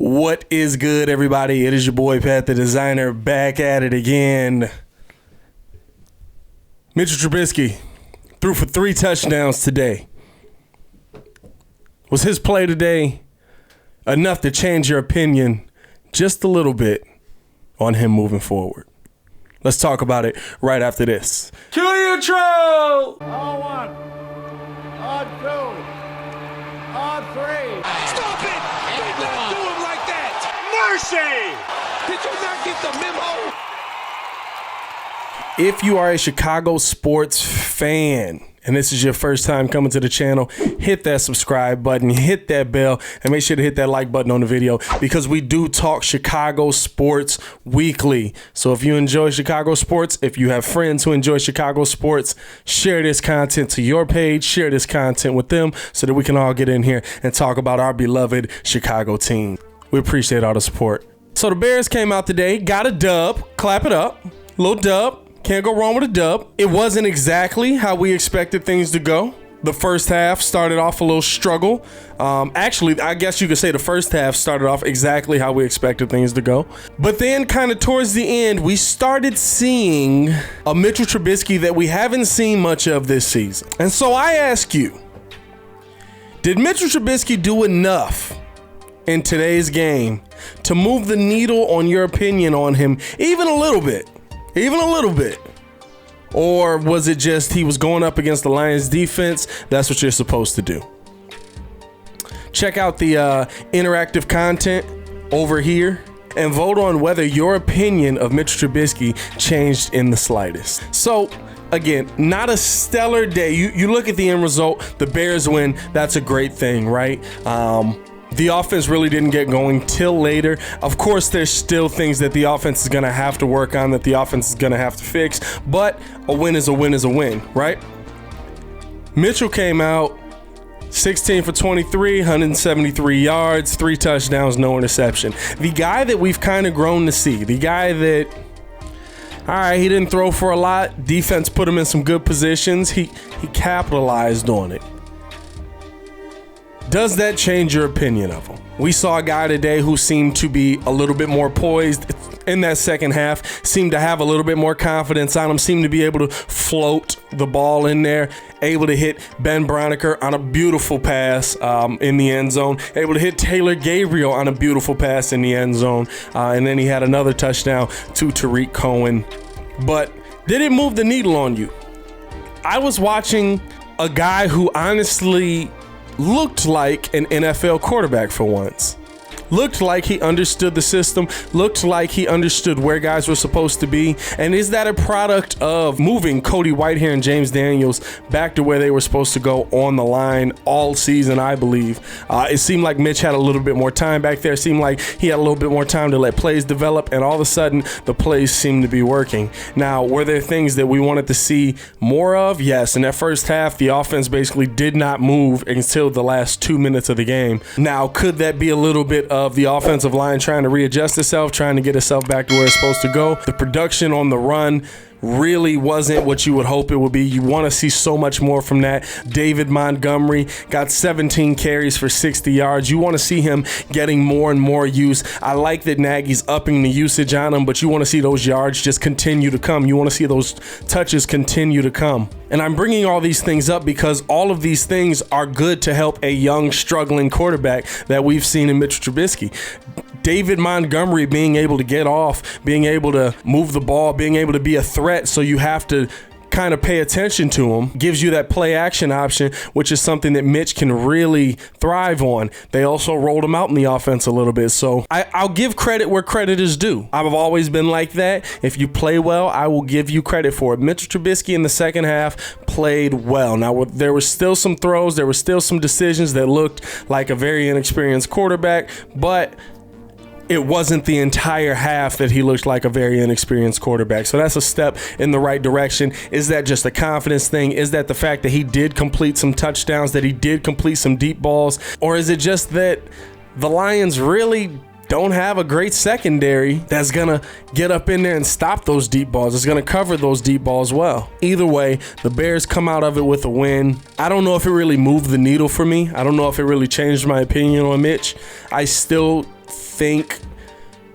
What is good, everybody? It is your boy Pat the Designer back at it again. Mitchell Trubisky threw for 3 touchdowns today. Was his play today enough to change your opinion just a little bit on him moving forward? Let's talk about it right after this. Cue the intro! On 1, on 2, on 3. Stop it! Did not do him like that! Mercy! Did you not get the memo? If you are a Chicago sports fan and this is your first time coming to the channel, hit that subscribe button, hit that bell, and make sure to hit that like button on the video because we do talk Chicago sports weekly. So if you enjoy Chicago sports, if you have friends who enjoy Chicago sports, share this content to your page, share this content with them so that we can all get in here and talk about our beloved Chicago team. We appreciate all the support. So the Bears came out today, got a dub, clap it up, little dub. Can't go wrong with a dub. It wasn't exactly how we expected things to go. The first half started off a little struggle. Actually, I guess you could say the first half started off exactly how we expected things to go. But then kind of towards the end, we started seeing a Mitchell Trubisky that we haven't seen much of this season. And so I ask you, did Mitchell Trubisky do enough in today's game to move the needle on your opinion on him even a little bit? Even a little bit? Or was it just he was going up against the Lions defense? That's what you're supposed to do. Check out the interactive content over here and vote on whether your opinion of Mitchell Trubisky changed in the slightest. So again, not a stellar day. You look at the end result, the Bears win. That's a great thing, right? The offense really didn't get going till later. Of course, there's still things that the offense is going to have to work on, that the offense is going to have to fix, but a win is a win is a win, right? Mitchell came out 16 for 23, 173 yards, 3 touchdowns, no interception. The guy that we've kind of grown to see, the guy that, all right, he didn't throw for a lot. Defense put him in some good positions. He capitalized on it. Does that change your opinion of him? We saw a guy today who seemed to be a little bit more poised in that second half, seemed to have a little bit more confidence on him, seemed to be able to float the ball in there, able to hit Ben Broniker on a beautiful pass in the end zone, able to hit Taylor Gabriel on a beautiful pass in the end zone, and then he had another touchdown to Tariq Cohen. But did it move the needle on you? I was watching a guy who honestly looked like an NFL quarterback for once. Looked like he understood the system, looked like he understood where guys were supposed to be. And is that a product of moving Cody Whitehair and James Daniels back to where they were supposed to go on the line all season, I believe? It seemed like Mitch had a little bit more time back there. It seemed like he had a little bit more time to let plays develop, and all of a sudden the plays seemed to be working. Now, were there things that we wanted to see more of? Yes. In that first half, the offense basically did not move until the last 2 minutes of the game. Now, could that be a little bit of the offensive line trying to readjust itself, trying to get itself back to where it's supposed to go? The production on the run really wasn't what you would hope it would be. You want to see so much more from that. David Montgomery got 17 carries for 60 yards. You want to see him getting more and more use. I like that Nagy's upping the usage on him, but you want to see those yards just continue to come. You want to see those touches continue to come. And I'm bringing all these things up because all of these things are good to help a young, struggling quarterback that we've seen in Mitchell Trubisky. David Montgomery being able to get off, being able to move the ball, being able to be a threat, so you have to kind of pay attention to him, gives you that play action option, which is something that Mitch can really thrive on. They also rolled him out in the offense a little bit. So I'll give credit where credit is due. I've always been like that. If you play well, I will give you credit for it. Mitchell Trubisky in the second half played well. Now, there were still some throws, there were still some decisions that looked like a very inexperienced quarterback, but it wasn't the entire half that he looked like a very inexperienced quarterback. So that's a step in the right direction. Is that just a confidence thing? Is that the fact that he did complete some touchdowns, that he did complete some deep balls? Or is it just that the Lions really don't have a great secondary that's going to get up in there and stop those deep balls? It's going to cover those deep balls well. Either way, the Bears come out of it with a win. I don't know if it really moved the needle for me. I don't know if it really changed my opinion on Mitch. I still think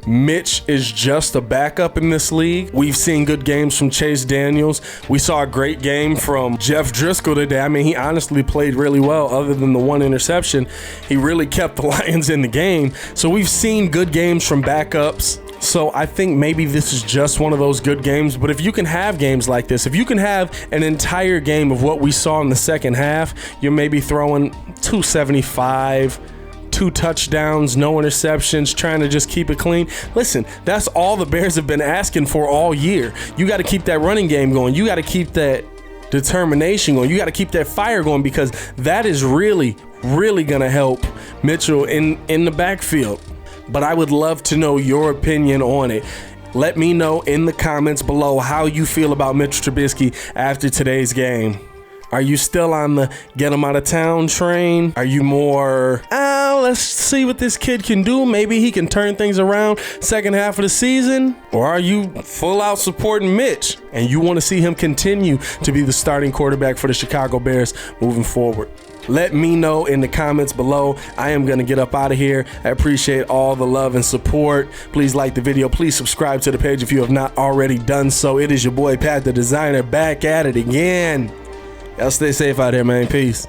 Mitch is just a backup in this league. We've seen good games from Chase Daniels. We saw a great game from Jeff Driscoll today. I mean, he honestly played really well other than the one interception. He really kept the Lions in the game. So we've seen good games from backups. So I think maybe this is just one of those good games. But if you can have games like this, if you can have an entire game of what we saw in the second half, you're maybe throwing 275, 2 touchdowns, no interceptions, trying to just keep it clean. Listen, that's all the Bears have been asking for all year. You got to keep that running game going. You got to keep that determination going. You got to keep that fire going, because that is really going to help Mitchell in the backfield. But I would love to know your opinion on it. Let me know in the comments below how you feel about Mitch Trubisky after today's game. Are you still on the get him out of town train? Are you more, let's see what this kid can do. Maybe he can turn things around second half of the season? Or are you full out supporting Mitch and you want to see him continue to be the starting quarterback for the Chicago Bears moving forward? Let me know in the comments below. I am going to get up out of here. I appreciate all the love and support. Please like the video. Please subscribe to the page if you have not already done so. It is your boy Pat the Designer back at it again. Y'all stay safe out here, man. Peace.